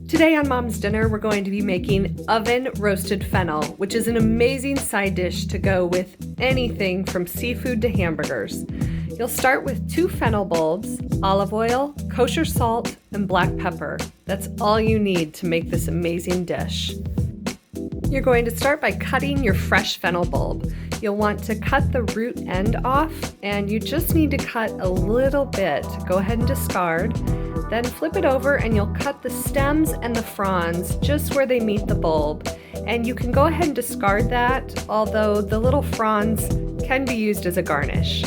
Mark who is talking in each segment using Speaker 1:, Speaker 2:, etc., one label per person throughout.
Speaker 1: Today on Mom's Dinner, we're going to be making oven roasted fennel, which is an amazing side dish to go with anything from seafood to hamburgers. You'll start with 2 fennel bulbs, olive oil, kosher salt, and black pepper. That's all you need to make this amazing dish. You're going to start by cutting your fresh fennel bulb. You'll want to cut the root end off, and you just need to cut a little bit. Go ahead and discard. Then flip it over and you'll cut the stems and the fronds just where they meet the bulb. And you can go ahead and discard that, although the little fronds can be used as a garnish.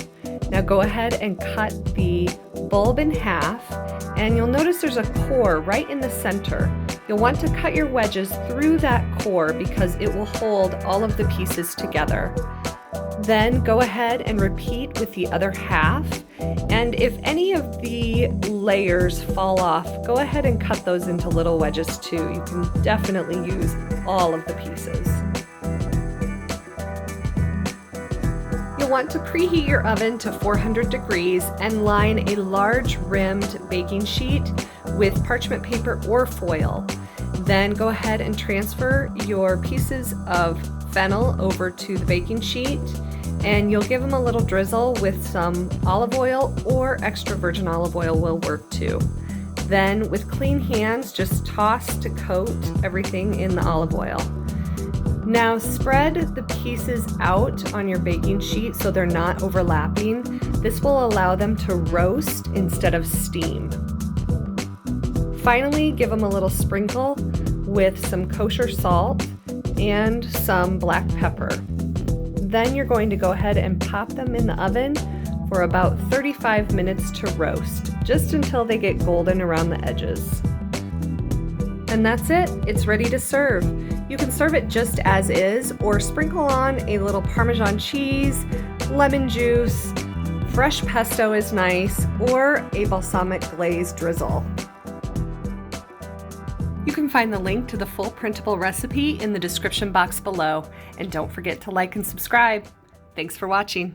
Speaker 1: Now go ahead and cut the bulb in half, and you'll notice there's a core right in the center. You'll want to cut your wedges through that core because it will hold all of the pieces together. Then go ahead and repeat with the other half. And if any of the layers fall off, go ahead and cut those into little wedges too. You can definitely use all of the pieces. You'll want to preheat your oven to 400 degrees and line a large rimmed baking sheet with parchment paper or foil. Then go ahead and transfer your pieces of fennel over to the baking sheet, and you'll give them a little drizzle with some olive oil, or extra virgin olive oil will work too. Then with clean hands, just toss to coat everything in the olive oil. Now spread the pieces out on your baking sheet so they're not overlapping. This will allow them to roast instead of steam. Finally, give them a little sprinkle with some kosher salt and some black pepper. Then you're going to go ahead and pop them in the oven for about 35 minutes to roast, just until they get golden around the edges. And that's it, it's ready to serve. You can serve it just as is, or sprinkle on a little Parmesan cheese, lemon juice, fresh pesto is nice, or a balsamic glaze drizzle. You can find the link to the full printable recipe in the description box below. And don't forget to like and subscribe. Thanks for watching.